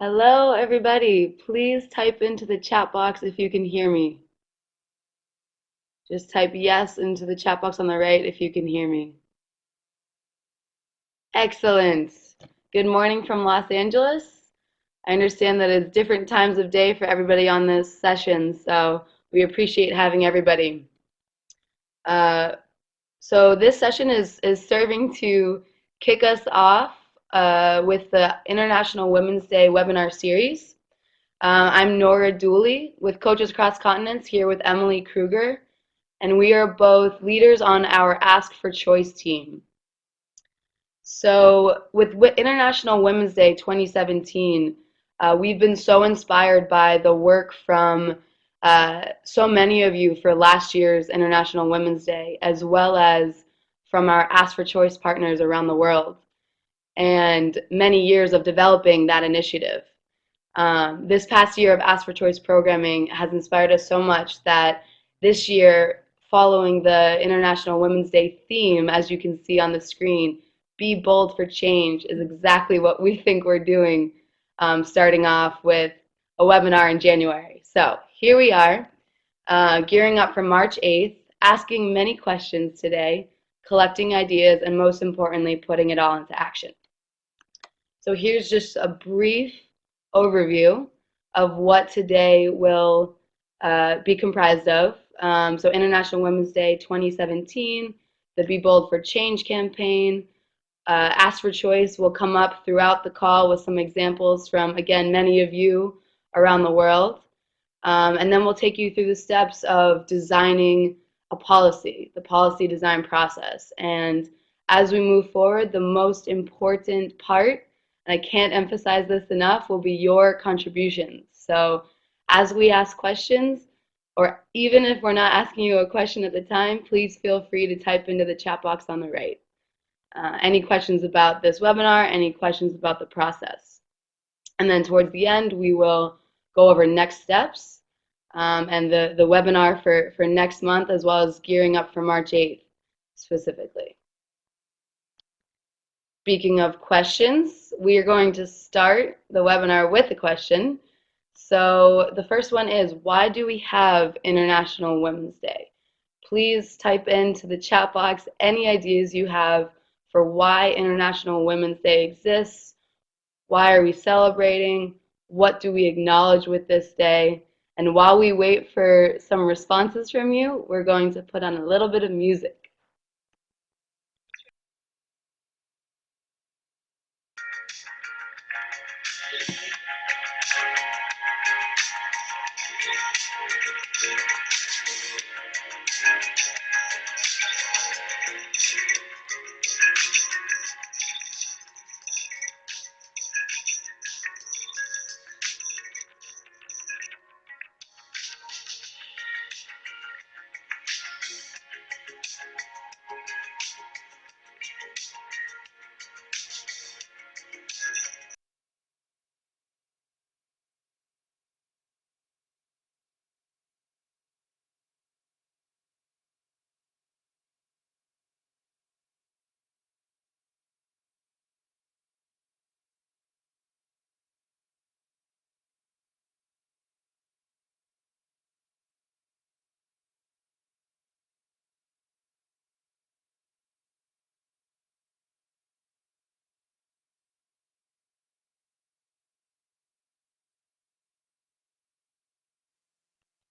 Hello, everybody. Please type into the chat box if you can hear me. Just type yes into the chat box on the right if you can hear me. Excellent. Good morning from Los Angeles. I understand that it's different times of day for everybody on this session, so we appreciate having everybody. Uh, so this session is serving to kick us off with the International Women's Day webinar series. I'm Nora Dooley with Coaches Across Continents here with Emily Kruger, and we are both leaders on our Ask for Choice team. So with International Women's Day 2017, we've been so inspired by the work from so many of you for last year's International Women's Day, as well as from our Ask for Choice partners around the world, and many years of developing that initiative. This past year of Ask for Choice programming has inspired us so much that this year, following the International Women's Day theme, as you can see on the screen, Be Bold for Change is exactly what we think we're doing, starting off with a webinar in January. So here we are, gearing up for March 8th, asking many questions today, collecting ideas, and most importantly, putting it all into action. So here's just a brief overview of what today will be comprised of. So International Women's Day 2017, the Be Bold for Change campaign, Ask for Choice will come up throughout the call with some examples from, again, many of you around the world. And then we'll take you through the steps of designing a policy, the policy design process. And as we move forward, the most important part, and I can't emphasize this enough, will be your contributions. So as we ask questions, or even if we're not asking you a question at the time, please feel free to type into the chat box on the right. Any questions about this webinar, any questions about the process. And then towards the end, we will go over next steps and the webinar for next month, as well as gearing up for March 8th specifically. Speaking of questions, we are going to start the webinar with a question. So the first one is, why do we have International Women's Day? Please type into the chat box any ideas you have for why International Women's Day exists. Why are we celebrating? What do we acknowledge with this day? And while we wait for some responses from you, we're going to put on a little bit of music.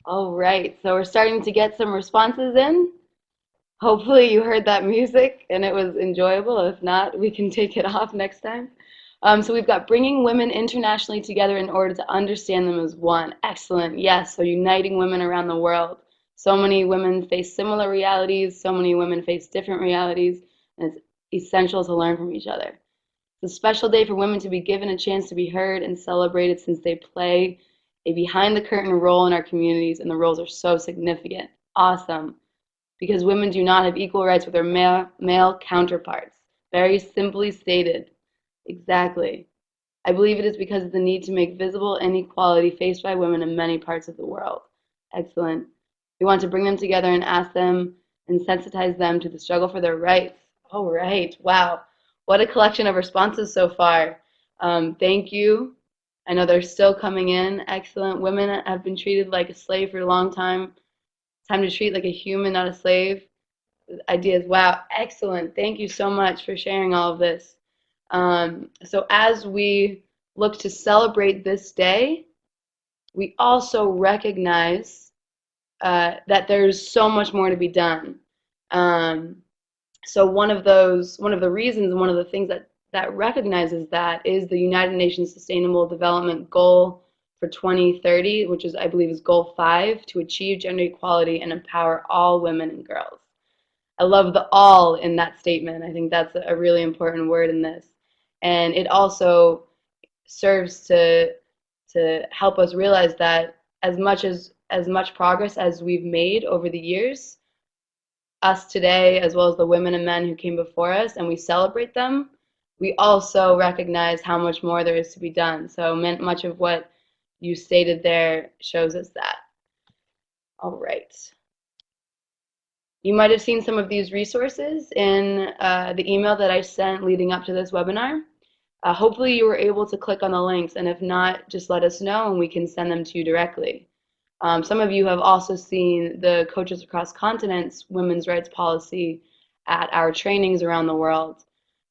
All right, so we're starting to get some responses in. Hopefully you heard that music and it was enjoyable. If not, we can take it off next time. So we've got bringing women internationally together in order to understand them as one. Excellent. Yes, so uniting women around the world. So many women face similar realities. So many women face different realities. And it's essential to learn from each other. It's a special day for women to be given a chance to be heard and celebrated, since they play a behind-the-curtain role in our communities, and the roles are so significant. Awesome. Because women do not have equal rights with their male counterparts. Very simply stated. Exactly. I believe it is because of the need to make visible inequality faced by women in many parts of the world. Excellent. We want to bring them together and ask them and sensitize them to the struggle for their rights. All right. Wow. What a collection of responses so far. Thank you. I know they're still coming in. Excellent. Women have been treated like a slave for a long time. It's time to treat like a human, not a slave. Ideas. Wow, excellent. Thank you so much for sharing all of this. So as we look to celebrate this day, we also recognize that there's so much more to be done. Um, so one of the reasons, one of the things that recognizes that is the United Nations Sustainable Development Goal for 2030, which is, I believe, is Goal 5, to achieve gender equality and empower all women and girls. I love the all in that statement. I think that's a really important word in this. And it also serves to help us realize that as much progress as we've made over the years, us today, as well as the women and men who came before us, and we celebrate them, we also recognize how much more there is to be done. So much of what you stated there shows us that. All right. You might have seen some of these resources in the email that I sent leading up to this webinar. Hopefully you were able to click on the links, and if not, just let us know and we can send them to you directly. Some of you have also seen the Coaches Across Continents women's rights policy at our trainings around the world.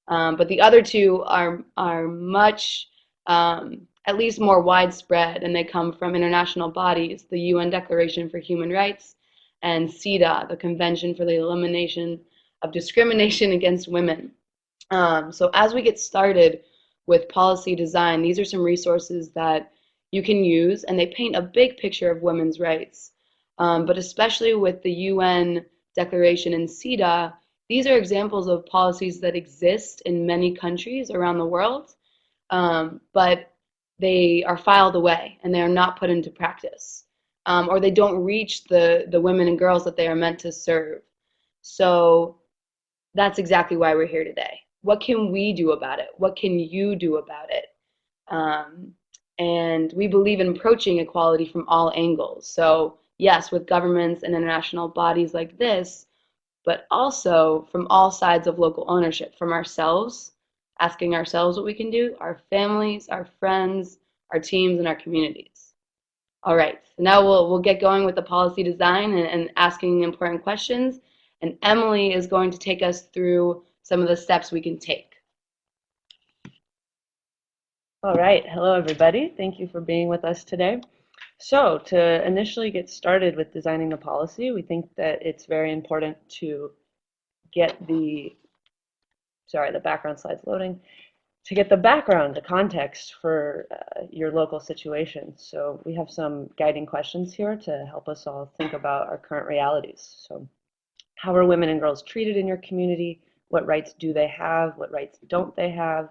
But the other two are much, at least more widespread, and they come from international bodies, the UN Declaration for Human Rights and CEDAW, the Convention for the Elimination of Discrimination Against Women. So as we get started with policy design, these are some resources that you can use, and they paint a big picture of women's rights. But especially with the UN Declaration and CEDAW, these are examples of policies that exist in many countries around the world, but they are filed away and they are not put into practice, or they don't reach the women and girls that they are meant to serve. So that's exactly why we're here today. What can we do about it? What can you do about it? And we believe in approaching equality from all angles. So yes, with governments and international bodies like this, but also from all sides of local ownership, from ourselves, asking ourselves what we can do, our families, our friends, our teams, and our communities. All right, so now we'll get going with the policy design and asking important questions. And Emily is going to take us through some of the steps we can take. All right, hello everybody. Thank you for being with us today. So to initially get started with designing the policy, we think that it's very important to get the background slide's loading, to get the background, the context for your local situation. So we have some guiding questions here to help us all think about our current realities. So how are women and girls treated in your community? What rights do they have? What rights don't they have?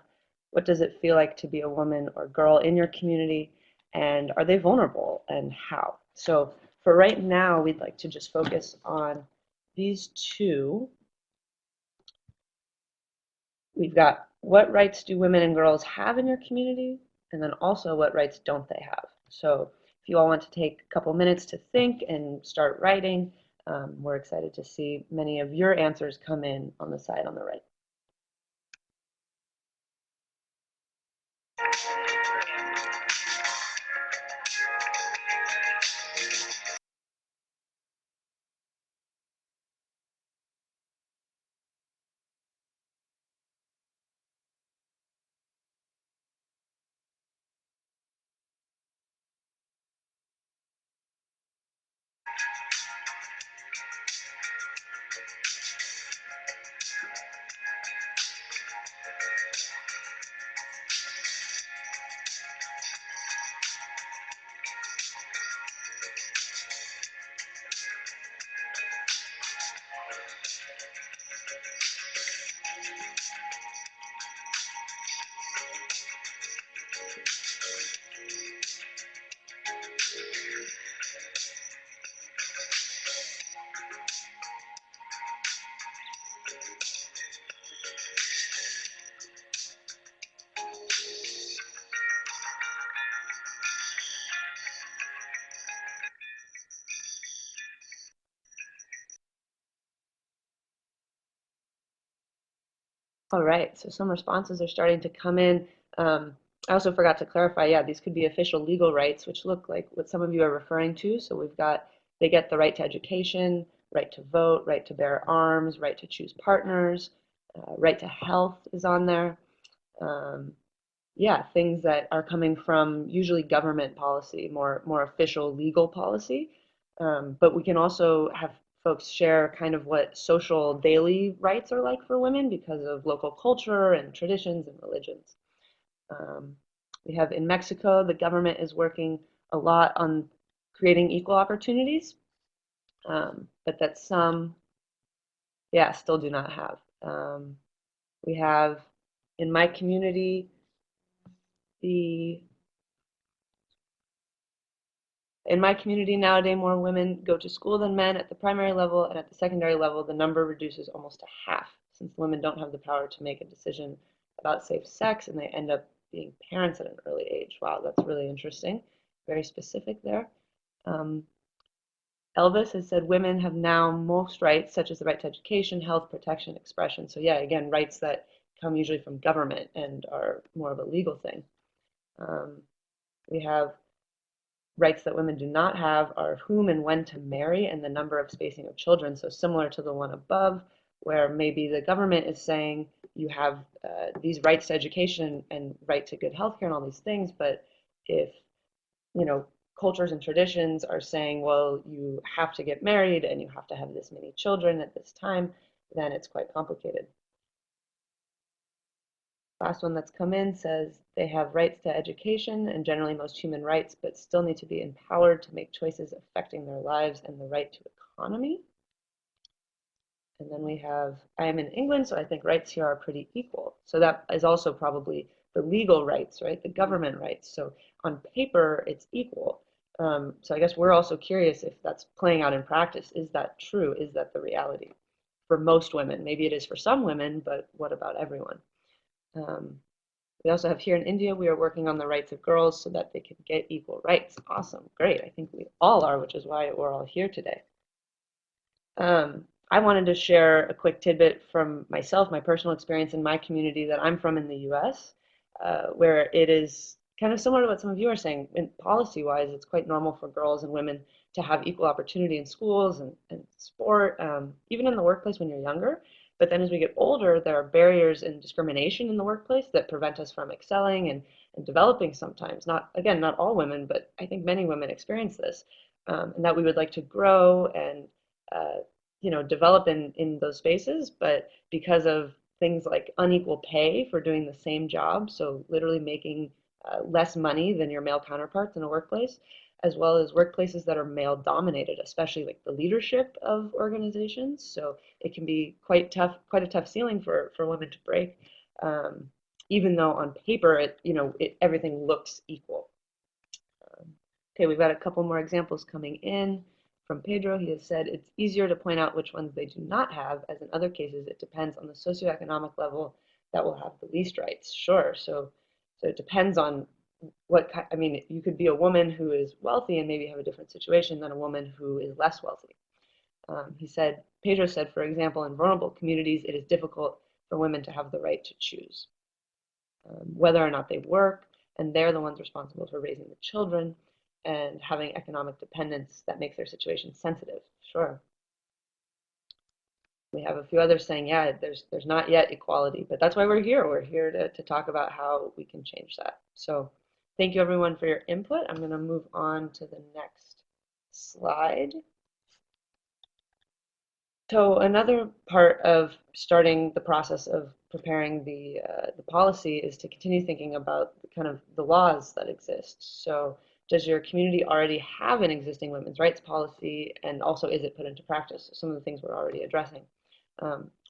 What does it feel like to be a woman or girl in your community? And are they vulnerable, and how? So for right now, we'd like to just focus on these two. We've got what rights do women and girls have in your community? And then also what rights don't they have? So if you all want to take a couple minutes to think and start writing, we're excited to see many of your answers come in on the side on the right. All right, so some responses are starting to come in. I also forgot to clarify, yeah, these could be official legal rights, which look like what some of you are referring to. So we've got, they get the right to education, right to vote, right to bear arms, right to choose partners, right to health is on there. Um, yeah, things that are coming from usually government policy, more official legal policy. But we can also have folks share kind of what social daily rights are like for women because of local culture and traditions and religions. Um, we have in Mexico, the government is working a lot on creating equal opportunities, but that some, yeah, still do not have. We have in my community, the in my community nowadays, more women go to school than men at the primary level, and at the secondary level, the number reduces almost to half, since women don't have the power to make a decision about safe sex, and they end up being parents at an early age. Wow, that's really interesting. Very specific there. Um, Elvis has said women have now most rights, such as the right to education, health, protection, expression. So yeah, again, rights that come usually from government and are more of a legal thing. We have rights that women do not have are whom and when to marry and the number of spacing of children. So similar to the one above, where maybe the government is saying you have these rights to education and right to good health care and all these things, but if you know cultures and traditions are saying, well, you have to get married and you have to have this many children at this time, then it's quite complicated. Last one that's come in says they have rights to education and generally most human rights, but still need to be empowered to make choices affecting their lives and the right to autonomy. And then we have, I am in England, so I think rights here are pretty equal. So that is also probably the legal rights, right? The government rights. So on paper, it's equal. So I guess we're also curious if that's playing out in practice. Is that true? Is that the reality for most women? Maybe it is for some women, but what about everyone? Um, we also have here in India, we are working on the rights of girls so that they can get equal rights. Awesome, great. I think we all are, which is why we're all here today. I wanted to share a quick tidbit from myself, my personal experience in my community that I'm from in the US, where it is kind of similar to what some of you are saying. In policy-wise, it's quite normal for girls and women to have equal opportunity in schools and sport, even in the workplace when you're younger. But then as we get older, there are barriers and discrimination in the workplace that prevent us from excelling and developing sometimes. Not, again, not all women, but I think many women experience this, and that we would like to grow and uh, develop in those spaces, but because of things like unequal pay for doing the same job, so literally making less money than your male counterparts in a workplace, as well as workplaces that are male dominated, especially like the leadership of organizations. So it can be quite tough, quite a tough ceiling for women to break, even though on paper everything looks equal. Okay, we've got a couple more examples coming in. From Pedro, he has said it's easier to point out which ones they do not have, as in other cases it depends on the socioeconomic level that will have the least rights. Sure, so it depends on what kind, I mean, you could be a woman who is wealthy and maybe have a different situation than a woman who is less wealthy. Pedro said, for example, in vulnerable communities, it is difficult for women to have the right to choose whether or not they work, and they're the ones responsible for raising the children and having economic dependence that makes their situation sensitive. Sure. We have a few others saying, yeah, there's not yet equality, but that's why we're here. We're here to talk about how we can change that. So thank you everyone for your input. I'm going to move on to the next slide. So another part of starting the process of preparing the policy is to continue thinking about kind of the laws that exist. So does your community already have an existing women's rights policy, and also is it put into practice? Some of the things we're already addressing.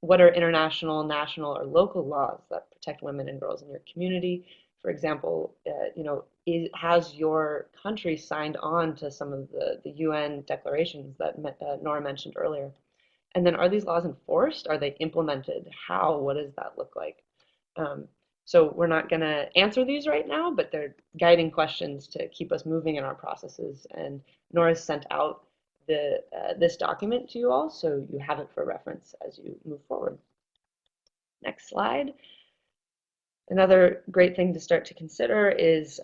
What are international, national, or local laws that protect women and girls in your community? For example, has your country signed on to some of the UN declarations that Nora mentioned earlier? And then are these laws enforced? Are they implemented? How? What does that look like? So we're not going to answer these right now, but they're guiding questions to keep us moving in our processes. And Nora's sent out this document to you all, so you have it for reference as you move forward. Next slide. Another great thing to start to consider is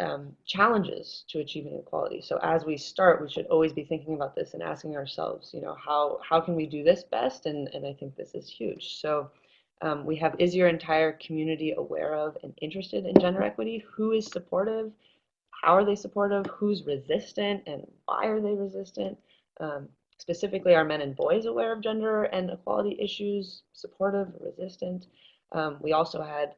challenges to achieving equality. So as we start, we should always be thinking about this and asking ourselves, how can we do this best? And I think this is huge. So we have, is your entire community aware of and interested in gender equity? Who is supportive? How are they supportive? Who's resistant and why are they resistant? Specifically, are men and boys aware of gender and equality issues, supportive, resistant? We also had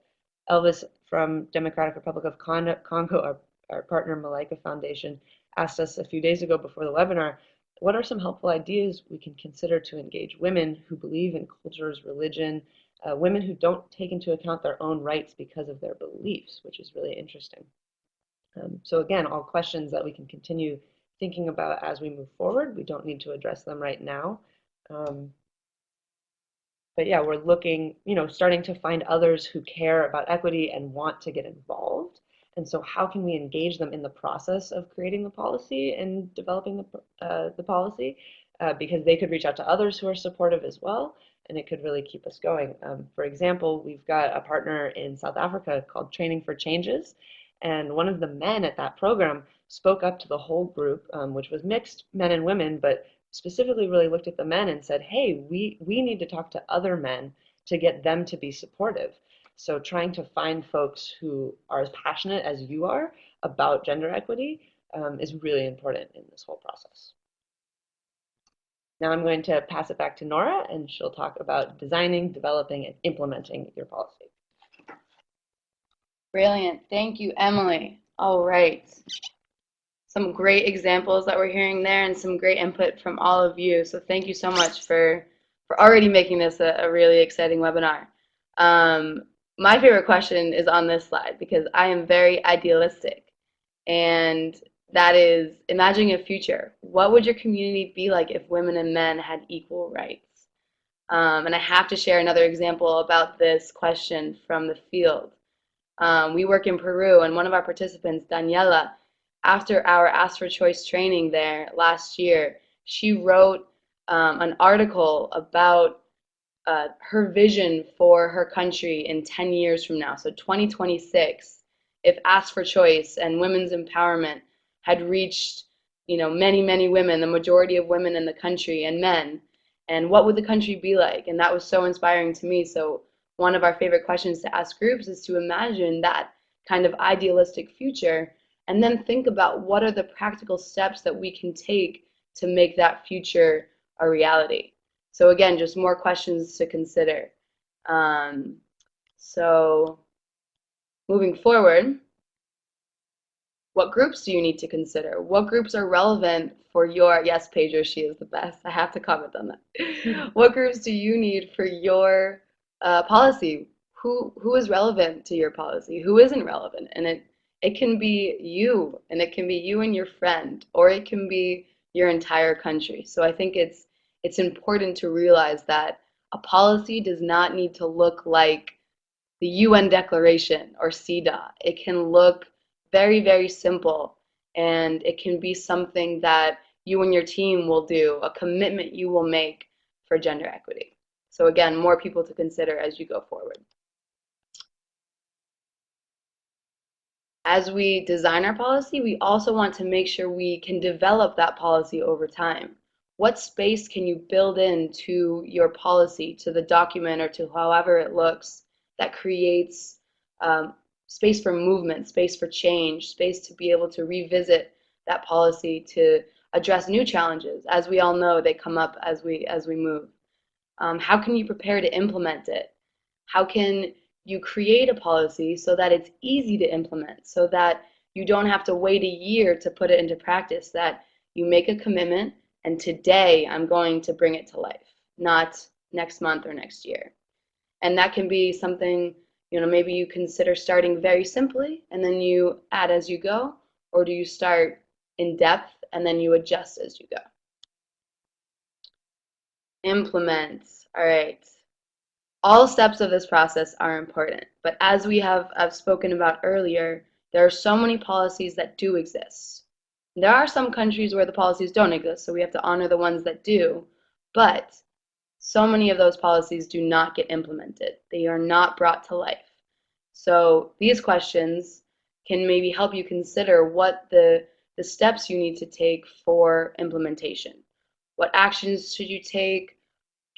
Elvis from Democratic Republic of Congo, our partner Malaika Foundation, asked us a few days ago before the webinar, what are some helpful ideas we can consider to engage women who believe in cultures, religion, women who don't take into account their own rights because of their beliefs, which is really interesting. So again, all questions that we can continue thinking about as we move forward. We don't need to address them right now. But yeah, we're looking, starting to find others who care about equity and want to get involved. And so how can we engage them in the process of creating the policy and developing the policy? Because they could reach out to others who are supportive as well, and it could really keep us going. For example, we've got a partner in South Africa called Training for Changes, and one of the men at that program spoke up to the whole group, which was mixed men and women, but specifically really looked at the men and said, hey, we need to talk to other men to get them to be supportive. So trying to find folks who are as passionate as you are about gender equity is really important in this whole process. Now I'm going to pass it back to Nora, and she'll talk about designing, developing, and implementing your policy. Brilliant. Thank you, Emily. All right. Some great examples that we're hearing there and some great input from all of you. So thank you so much for already making this a really exciting webinar. My favorite question is on this slide because I am very idealistic. And that is, imagining a future. What would your community be like if women and men had equal rights? And I have to share another example about this question from the field. We work in Peru, and one of our participants, Daniela, after our Ask for Choice training there last year, she wrote an article about her vision for her country in 10 years from now, so 2026, if Ask for Choice and women's empowerment had reached, many, many women, the majority of women in the country and men, and what would the country be like? And that was so inspiring to me. So one of our favorite questions to ask groups is to imagine that kind of idealistic future and then think about what are the practical steps that we can take to make that future a reality. So again, just more questions to consider. So moving forward, what groups do you need to consider? What groups are relevant for your, yes, Pedro, she is the best. I have to comment on that. What groups do you need for your policy? Who is relevant to your policy? Who isn't relevant? And it can be you, and it can be you and your friend, or it can be your entire country. So I think it's important to realize that a policy does not need to look like the UN Declaration or CEDAW. It can look very, very simple, and it can be something that you and your team will do, a commitment you will make for gender equity. So again, more people to consider as you go forward. As we design our policy, we also want to make sure we can develop that policy over time. What space can you build into your policy, to the document, or to however it looks, that creates space for movement, space for change, space to be able to revisit that policy to address new challenges? As we all know, they come up as we move. How can you prepare to implement it? How can you create a policy so that it's easy to implement, so that you don't have to wait a year to put it into practice, that you make a commitment and today I'm going to bring it to life, not next month or next year. And that can be something, maybe you consider starting very simply and then you add as you go, or do you start in depth and then you adjust as you go? Implement. All right. All steps of this process are important, but as we have spoken about earlier, there are so many policies that do exist. There are some countries where the policies don't exist, so we have to honor the ones that do, but so many of those policies do not get implemented. They are not brought to life. So these questions can maybe help you consider what the steps you need to take for implementation. What actions should you take?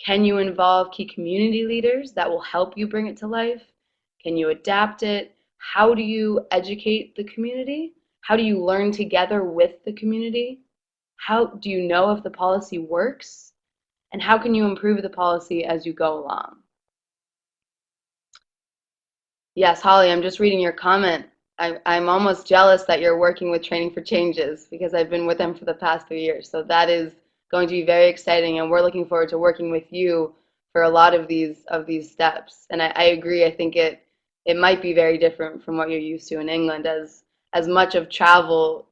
Can you involve key community leaders that will help you bring it to life? Can you adapt it? How do you educate the community? How do you learn together with the community? How do you know if the policy works? And how can you improve the policy as you go along? Yes, Holly, I'm just reading your comment. I'm almost jealous that you're working with Training for Changes because I've been with them for the past 3 years. So that is going to be very exciting, and we're looking forward to working with you for a lot of these steps. And I agree. I think it might be very different from what you're used to in England, as much of travel,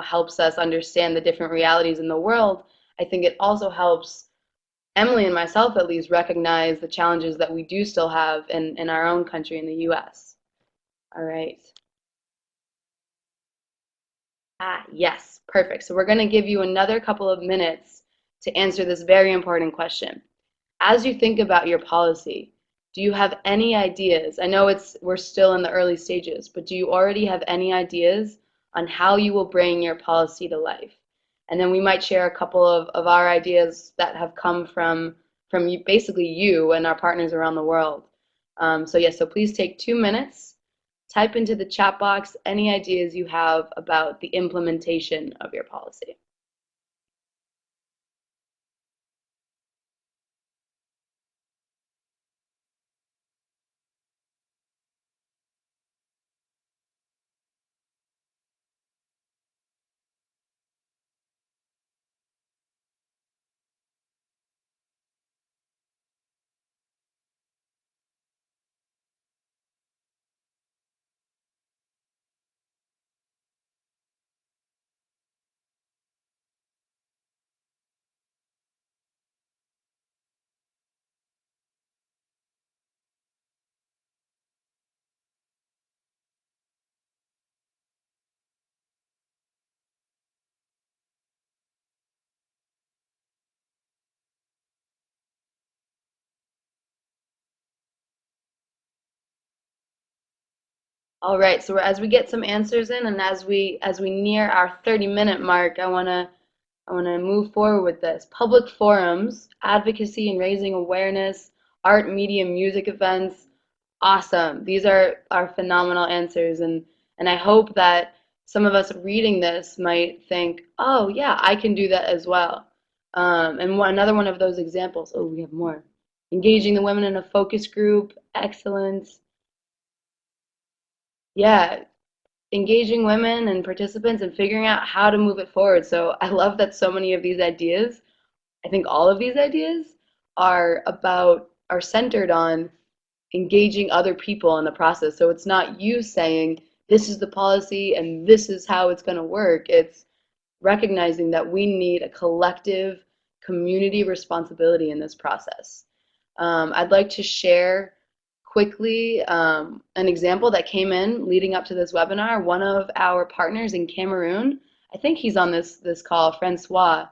helps us understand the different realities in the world. I think it also helps Emily and myself at least recognize the challenges that we do still have in our own country in the US. All right. Yes, perfect. So we're going to give you another couple of minutes to answer this very important question. As you think about your policy, do you have any ideas? I know we're still in the early stages, but do you already have any ideas on how you will bring your policy to life? And then we might share a couple of our ideas that have come from you, basically you and our partners around the world. So yes, so please take 2 minutes. Type into the chat box any ideas you have about the implementation of your policy. All right, so as we get some answers in and as we near our 30-minute mark, I want to move forward with this. Public forums, advocacy and raising awareness, art, media, music events. Awesome. These are phenomenal answers, and I hope that some of us reading this might think, oh yeah, I can do that as well. Another one of those examples. Oh, we have more. Engaging the women in a focus group. Excellent. Yeah, engaging women and participants and figuring out how to move it forward. So I love that so many of these ideas, I think all of these ideas are centered on engaging other people in the process. So it's not you saying this is the policy and this is how it's going to work. It's recognizing that we need a collective community responsibility in this process. I'd like to share quickly an example that came in leading up to this webinar. One of our partners in Cameroon, I think he's on this call, Francois,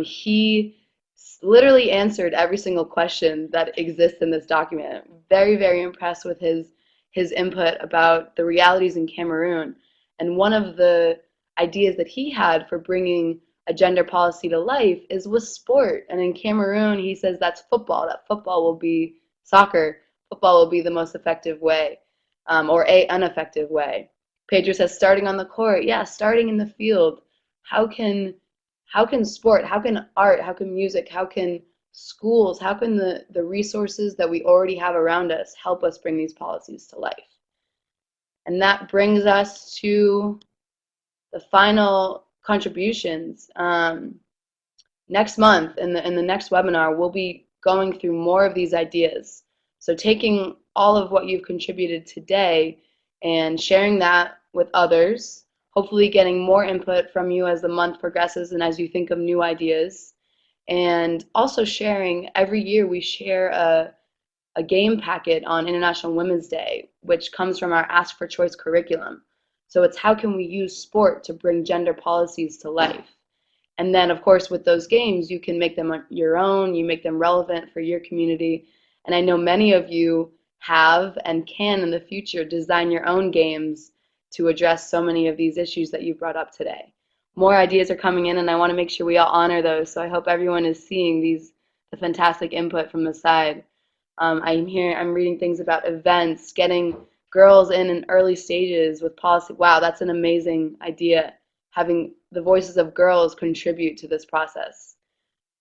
he literally answered every single question that exists in this document. Very, very impressed with his input about the realities in Cameroon. And one of the ideas that he had for bringing a gender policy to life is with sport. And in Cameroon, he says that's football, that football will be soccer, football will be the most effective way, or a ineffective way. Pedro says starting on the court, yeah, starting in the field. How can sport, how can art, how can music, how can schools, how can the resources that we already have around us help us bring these policies to life? And that brings us to the final contributions. Next month, in the next webinar, we'll be going through more of these ideas. So taking all of what you've contributed today and sharing that with others, hopefully getting more input from you as the month progresses and as you think of new ideas. And also sharing, every year we share a game packet on International Women's Day, which comes from our Ask for Choice curriculum. So it's how can we use sport to bring gender policies to life? And then, of course, with those games, you can make them your own, you make them relevant for your community. And I know many of you have and can in the future design your own games to address so many of these issues that you brought up today. More ideas are coming in, and I want to make sure we all honor those. So I hope everyone is seeing the fantastic input from the side. I'm reading things about events, getting girls in early stages with policy. Wow, that's an amazing idea. Having the voices of girls contribute to this process.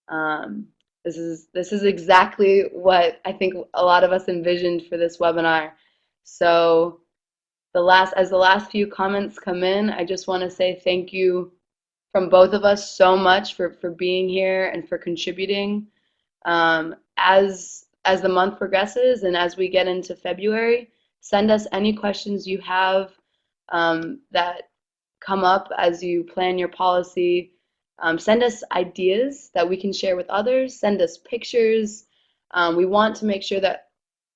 Um, this is exactly what I think a lot of us envisioned for this webinar. So as the last few comments come in, I just want to say thank you from both of us so much for being here and for contributing. As the month progresses and as we get into February, send us any questions you have that come up as you plan your policy. Send us ideas that we can share with others. Send us pictures. We want to make sure that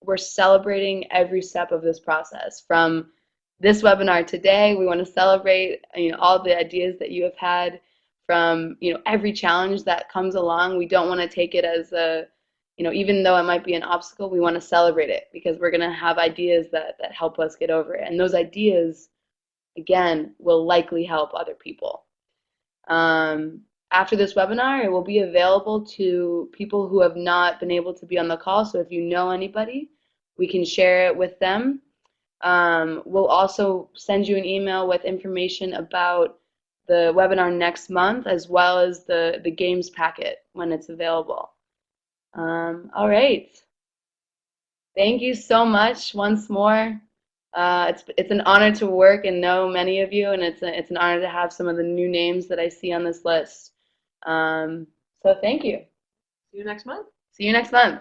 we're celebrating every step of this process. From this webinar today, we want to celebrate all the ideas that you have had. From every challenge that comes along, we don't want to take it as a even though it might be an obstacle, we want to celebrate it because we're going to have ideas that help us get over it. And those ideas, again, will likely help other people. After this webinar, it will be available to people who have not been able to be on the call. So if you know anybody, we can share it with them. We'll also send you an email with information about the webinar next month, as well as the games packet when it's available. All right. Thank you so much once more. It's an honor to work and know many of you, and it's an honor to have some of the new names that I see on this list. So thank you. See you next month. See you next month.